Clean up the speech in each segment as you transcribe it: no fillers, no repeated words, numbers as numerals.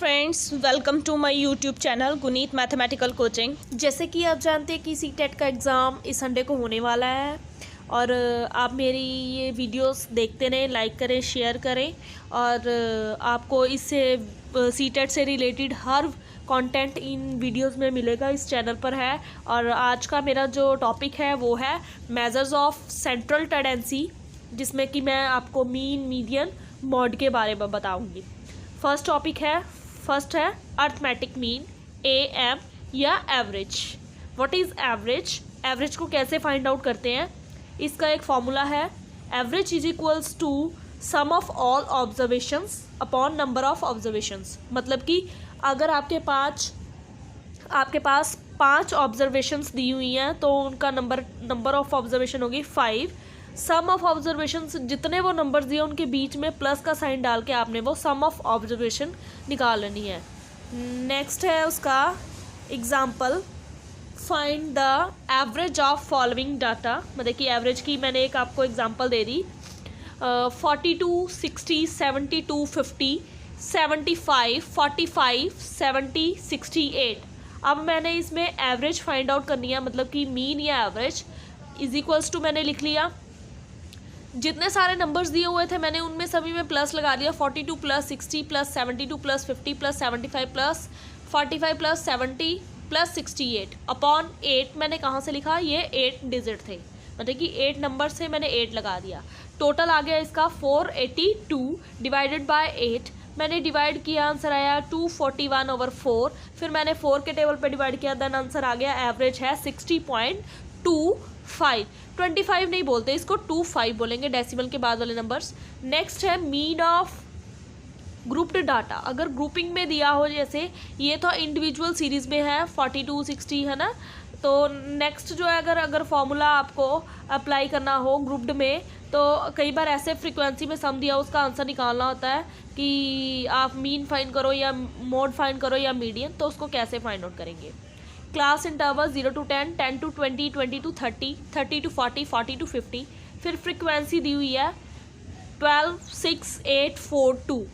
Friends, welcome to my YouTube channel Guneet mathematical coaching. जैसे कि आप जानते हैं कि सीटेट का एग्ज़ाम इस संडे को होने वाला है और आप मेरी ये वीडियोस देखते रहें, लाइक करें, शेयर करें और आपको इससे सीटेट से related her content in videos में मिलेगा, इस चैनल पर है। और आज का मेरा जो टॉपिक है वो है मेजर्स ऑफ सेंट्रल टेंडेंसी, जिसमें कि मैं आपको मीन, मीडियन, मॉड के बारे में बताऊँगी। फर्स्ट टॉपिक है अर्थमेटिक मीन, AM या average. What is average? Average को कैसे फाइंड आउट करते हैं? इसका एक फॉर्मूला है, average is equals to sum of all observations upon number of observations. मतलब कि अगर आपके पास 5 ऑब्जर्वेशंस दी हुई हैं तो उनका नंबर ऑफ ऑब्जर्वेशन होगी 5। सम ऑफ ऑब्जर्वेशन, जितने वो नंबर्स दिए उनके बीच में प्लस का साइन डाल के आपने वो सम ऑफ ऑब्जर्वेशन निकाल लेनी है। नेक्स्ट है उसका example, find the average of following data. मतलब कि एवरेज की मैंने एक आपको एग्जांपल दे दी, 42, 60, 72, 50, 75, 45, 70, 68। अब मैंने इसमें एवरेज फाइंड आउट करनी है, मतलब कि मीन या एवरेज इज इक्वल्स टू मैंने लिख लिया, जितने सारे नंबर्स दिए हुए थे मैंने उनमें सभी में प्लस लगा दिया। 42 plus 60 plus 72 plus 50 plus 75 plus 45 plus 70 plus 68 upon 8। मैंने कहाँ से लिखा? ये 8 डिजिट थे, मतलब कि 8 नंबर से मैंने 8 लगा दिया। टोटल आ गया इसका 482 डिवाइडेड बाय 8। मैंने डिवाइड किया, आंसर आया 241/4। फिर मैंने 4 के टेबल पे डिवाइड किया, देन आंसर आ गया, एवरेज है 60.25। 25 नहीं बोलते इसको, 25 बोलेंगे डेसिमल के बाद वाले नंबर्स। नेक्स्ट है मीन ऑफ ग्रुप्ड डाटा। अगर ग्रुपिंग में दिया हो, जैसे ये तो इंडिविजुअल सीरीज में है 42, 60 है ना, तो नेक्स्ट जो है अगर फॉर्मूला आपको अप्लाई करना हो ग्रुप्ड में, तो कई बार ऐसे फ्रीक्वेंसी में सम दिया उसका आंसर निकालना होता है कि आप मीन फाइंड करो या मोड फाइंड करो या मीडियन। तो उसको कैसे फाइंड आउट करेंगे? Class interval 0 to 10, 10 to 20, 20 to 30, 30 to 40, 40 to 50। फिर फ्रीक्वेंसी दी हुई है 12, 6, 8, 4, 2।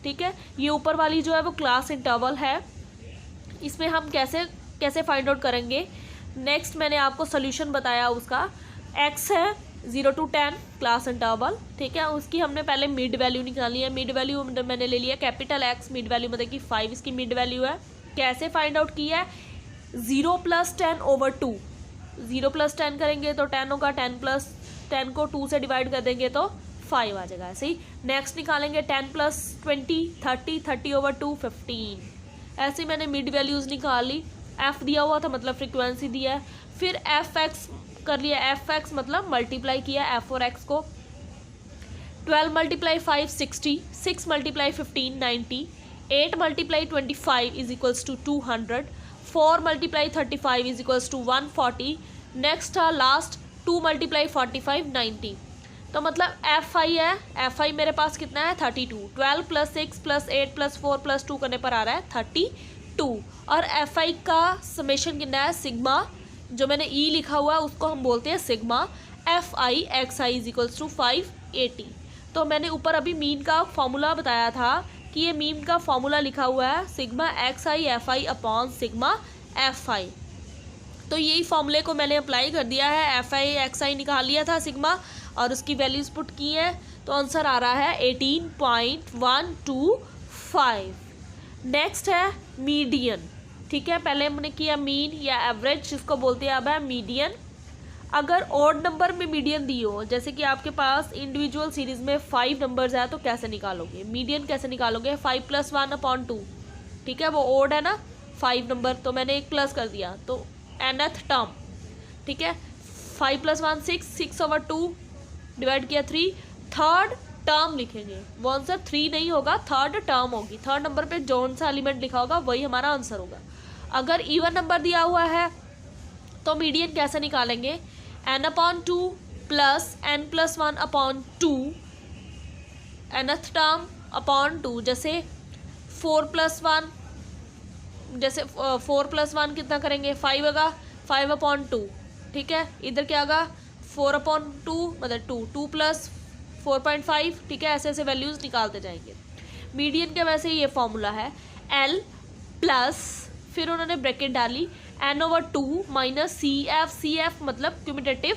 ठीक है, ये ऊपर वाली जो है वो क्लास इंटरवल है। इसमें हम कैसे फाइंड आउट करेंगे? नेक्स्ट मैंने आपको सोल्यूशन बताया उसका। x है 0 to 10 क्लास इंटरवल, ठीक है, उसकी हमने पहले मिड वैल्यू निकाली है। मिड वैल्यू मैंने ले लिया कैपिटल X, मिड वैल्यू मतलब कि 5 इसकी मिड वैल्यू है। कैसे फाइंड आउट किया है? 0 + 10/2। 0 + 10 करेंगे तो 10 होगा, 10 + 10 को 2 से डिवाइड कर देंगे तो 5 आ जाएगा। ऐसे ही नेक्स्ट निकालेंगे 10 + 20, 30, 30/2, 15। ऐसे ही मैंने मिड वैल्यूज़ निकाल ली। f दिया हुआ था मतलब फ्रीक्वेंसी दिया है। फिर fx कर लिया, fx मतलब मल्टीप्लाई किया f और x को। 12 × 5 60, 6 × 15 90, 8 × 25 is equals to 200, 4 × 35 is equals to 140। Next था लास्ट 2 × 45 90। तो मतलब fi है, fi मेरे पास कितना है 32। 12 + 6 + 8 + 4 + 2 करने पर आ रहा है 32। और fi का समेशन कितना है? सिग्मा, जो मैंने e लिखा हुआ है उसको हम बोलते हैं sigma. fi xi is equals to 580। तो मैंने ऊपर अभी मीन का फॉर्मूला बताया था कि ये मीन का फॉर्मूला लिखा हुआ है sigma xi fi upon sigma fi। तो यही फॉर्मूले को मैंने अप्लाई कर दिया है, fi xi निकाल लिया था सिग्मा और उसकी वैल्यूज पुट की है, तो आंसर आ रहा है 18.125। नेक्स्ट है मीडियन। ठीक है, पहले हमने किया मीन या एवरेज, जिसको बोलते हैं अब है मीडियन। अगर ऑड नंबर में मीडियन दी हो, जैसे कि आपके पास इंडिविजुअल सीरीज में 5 नंबर्स है, तो कैसे निकालोगे मीडियन? कैसे निकालोगे? 5 + 1/2। ठीक है, वो ऑड है ना 5 नंबर, तो मैंने एक प्लस कर दिया, तो nth टर्म। ठीक है, 5 + 1 6, 6/2 डिवाइड किया 3, थर्ड टर्म लिखेंगे। वो आंसर 3 नहीं होगा, थर्ड टर्म होगी। थर्ड नंबर पे जौन सा एलिमेंट लिखा होगा वही हमारा आंसर होगा। अगर इवन नंबर दिया हुआ है तो मीडियन कैसे निकालेंगे? n/2 + n + 1/2 nth term upon 2। जैसे 4 + 1, जैसे 4 + 1 कितना करेंगे? 5 होगा, 5/2। ठीक है, इधर क्या होगा? 4/2 मतलब 2 + 4.5। ठीक है, ऐसे ऐसे वैल्यूज़ निकालते जाएंगे। मीडियन के वैसे ये फॉर्मूला है, एल प्लस फिर उन्होंने ब्रैकेट डाली n/2 माइनस सी एफ मतलब क्यूमिटेटिव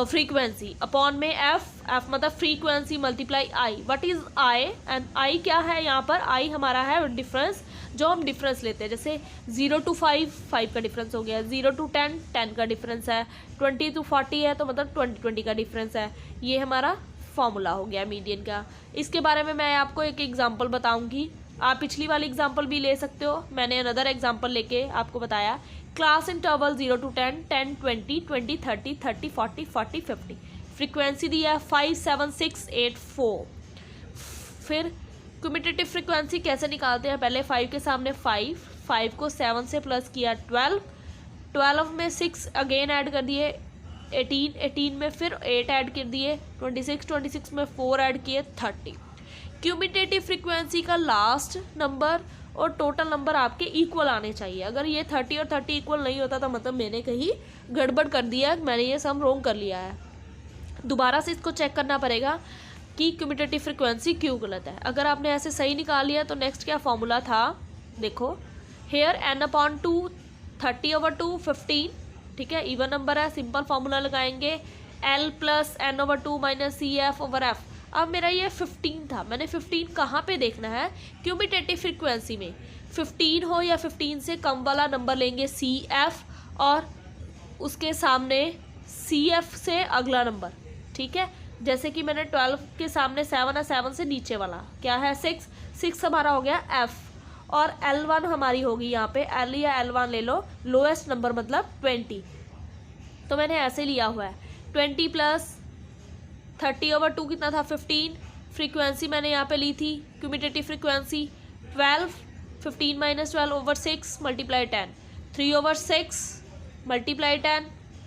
फ्रीक्वेंसी अपॉन में एफ मतलब frequency multiply I. What is I and I क्या है यहाँ पर? आई हमारा है डिफरेंस, जो हम डिफरेंस लेते हैं, जैसे 0 to 5 5 का डिफरेंस हो गया, 0 to 10 10 का डिफरेंस है, 20 to 40 है तो मतलब 20 20 का डिफरेंस है। ये हमारा फॉर्मूला हो गया मीडियन का। इसके बारे में मैं आपको एक एग्जांपल बताऊंगी, आप पिछली वाली एग्जांपल भी ले सकते हो, मैंने अनदर एग्जांपल लेके आपको बताया। Class interval 0 to 10 10 20 20 30 30 40 40 50। फ्रीक्वेंसी दी है 5 7 6 8 4। फिर क्यूमिटेटिव फ्रीक्वेंसी कैसे निकालते हैं? पहले 5 के सामने 5 को 7 से प्लस किया 12 में 6 अगेन ऐड कर दिए 18 में फिर 8 ऐड कर दिए 26 में 4 ऐड किए 30। क्यूमिटेटिव फ्रीक्वेंसी का लास्ट नंबर और टोटल नंबर आपके इक्वल आने चाहिए। अगर ये 30 और 30 इक्वल नहीं होता तो मतलब मैंने कहीं गड़बड़ कर दिया, मैंने ये सम रॉन्ग कर लिया है। दोबारा से इसको चेक करना पड़ेगा कि क्यूमिटेटिव फ्रीक्वेंसी क्यों गलत है। अगर आपने ऐसे सही निकाल लिया तो नेक्स्ट क्या फॉर्मूला था? देखो हेयर n/2 30/2 15, ठीक है, इवन नंबर है, सिंपल फॉर्मूला लगाएंगे l plus n/2 minus C F over F. अब मेरा ये 15 था, मैंने 15 कहाँ पे देखना है? क्यूमिटेटिव फ्रीक्वेंसी में 15 हो या 15 से कम वाला नंबर लेंगे सी एफ, और उसके सामने सी एफ से अगला नंबर, ठीक है। जैसे कि मैंने 12 के सामने 7 है, 7 से नीचे वाला क्या है? 6 हमारा हो गया एफ, और L1 हमारी होगी यहाँ पे, L या L1 ले लो, लोएस्ट नंबर मतलब 20। तो मैंने ऐसे लिया हुआ है 20 प्लस 30/2 कितना था? 15। फ्रीक्वेंसी मैंने यहाँ पे ली थी cumulative frequency 12, 15 minus 12 over 6 multiply 10, 3/6 multiply 10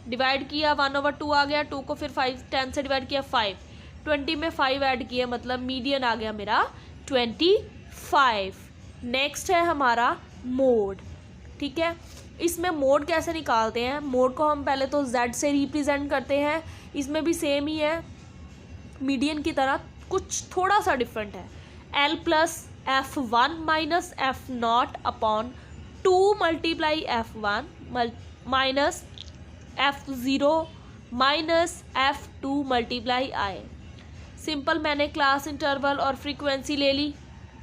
divide किया 1/2 आ गया, 2 को फिर 10 से डिवाइड किया 5, 20 में 5 ऐड किया मतलब मीडियन आ गया मेरा 25। नेक्स्ट है हमारा मोड, ठीक है। इसमें मोड कैसे निकालते हैं? मोड को हम पहले तो z से रिप्रेजेंट करते हैं, इसमें भी सेम ही है मीडियन की तरह, कुछ थोड़ा सा डिफरेंट है। l plus f1 minus f0 upon 2 multiply f1 minus f0 minus f2 multiply i। Simple मैंने क्लास इंटरवल और फ्रीक्वेंसी ले ली,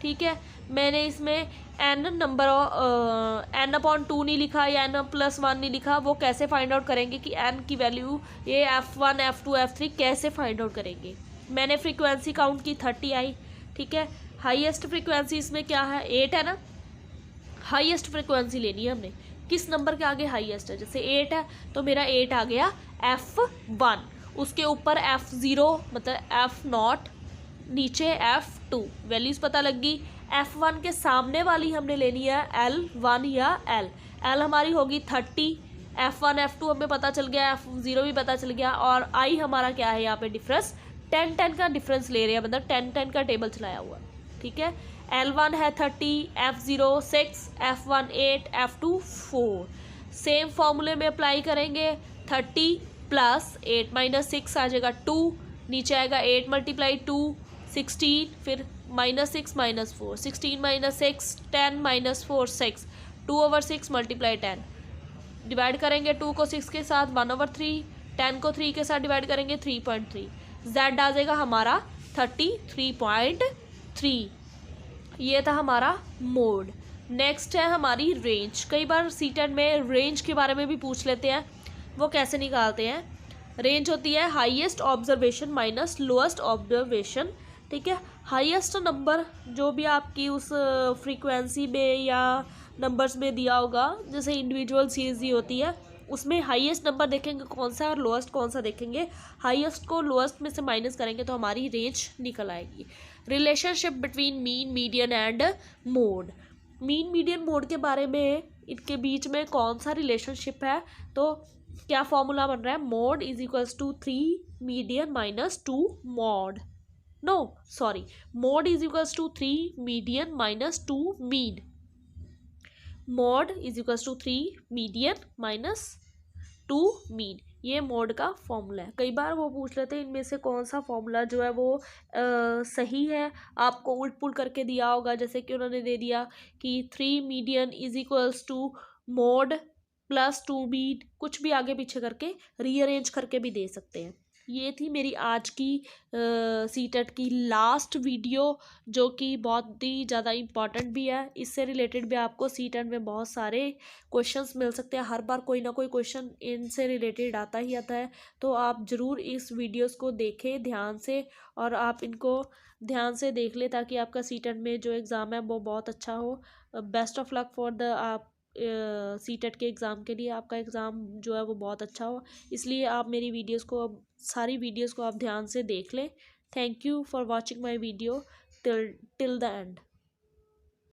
ठीक है। मैंने इसमें n/2 नहीं लिखा या n+1 नहीं लिखा, वो कैसे फाइंड आउट करेंगे कि n की वैल्यू ये f1 f2 f3 कैसे फाइंड आउट करेंगे? मैंने फ्रीक्वेंसी काउंट की 30 आई, ठीक है। हाईएस्ट फ्रीक्वेंसी इसमें क्या है? 8 है ना, हाईएस्ट फ्रीक्वेंसी लेनी है हमने। किस नंबर के आगे हाईएस्ट है? जैसे 8 है तो मेरा 8 आ गया f1, उसके ऊपर f0 मतलब f0, नीचे f2, वैल्यूज पता लग गई। f1 के सामने वाली हमने लेनी है L1 या L हमारी होगी 30, f1 f2 हमें पता चल गया, f0 भी पता चल गया, और i हमारा क्या है यहाँ पे डिफरेंस 10 का डिफरेंस ले रहे हैं, मतलब 10 का टेबल चलाया हुआ, ठीक है। L1 है 30, f0 6, f1 8, f2 4। सेम फॉर्मूले में अप्लाई करेंगे, 30 प्लस 8 माइनस 6 आ जाएगा 2, नीचे आएगा 8 मल्टीप्लाई 2 16, फिर -6 -4, 16 माइनस 6 10 माइनस 4 6, 2/6 मल्टीप्लाई 10, डिवाइड करेंगे 2 को 6 के साथ 1/3, 10 को 3 के साथ डिवाइड करेंगे 3.3, z आ जाएगा हमारा 33.3। ये था हमारा मोड। नेक्स्ट है हमारी रेंज। कई बार सीटेट में रेंज के बारे में भी पूछ लेते हैं, वो कैसे निकालते हैं? रेंज होती है highest observation minus lowest observation, ठीक है। हाईएस्ट नंबर जो भी आपकी उस फ्रीक्वेंसी में या नंबर्स में दिया होगा, जैसे इंडिविजुअल सीरीज ही होती है, उसमें हाईएस्ट नंबर देखेंगे कौन सा और लोएस्ट कौन सा देखेंगे। हाईएस्ट को लोएस्ट में से माइनस करेंगे तो हमारी रेंज निकल आएगी। Relationship between mean median and mode. Mean median mode के बारे में, इनके बीच में कौन सा रिलेशनशिप है, तो क्या फॉर्मूला बन रहा है? Mode is equals to 3 median minus 2 mode, mode is equals to 3 median minus 2 mean. Mode is equals to 3 median minus 2 mean. ये मोड का फॉर्मूला है। कई बार वो पूछ लेते हैं इनमें से कौन सा फॉर्मूला जो है वो सही है, आपको उल्ट पुल करके दिया होगा, जैसे कि उन्होंने दे दिया कि 3 median is equals to mode plus 2 mean, कुछ भी आगे पीछे करके रीअरेंज करके भी दे सकते हैं। ये थी मेरी आज की सीटेट की लास्ट वीडियो, जो कि बहुत ही ज़्यादा इम्पॉर्टेंट भी है। इससे रिलेटेड भी आपको सीटेट में बहुत सारे क्वेश्चंस मिल सकते हैं, हर बार कोई ना कोई क्वेश्चन इनसे रिलेटेड आता ही आता है। तो आप ज़रूर इस वीडियोस को देखें ध्यान से, और आप इनको ध्यान से देख लें ताकि आपका सीटेट में जो एग्ज़ाम है वो बहुत अच्छा हो। Best of luck for the आप सीटेट के एग्ज़ाम के लिए, आपका एग्ज़ाम जो है वो बहुत अच्छा हो। इसलिए आप मेरी वीडियोस को, अब सारी वीडियोस को आप ध्यान से देख लें। Thank you for watching my video till the end.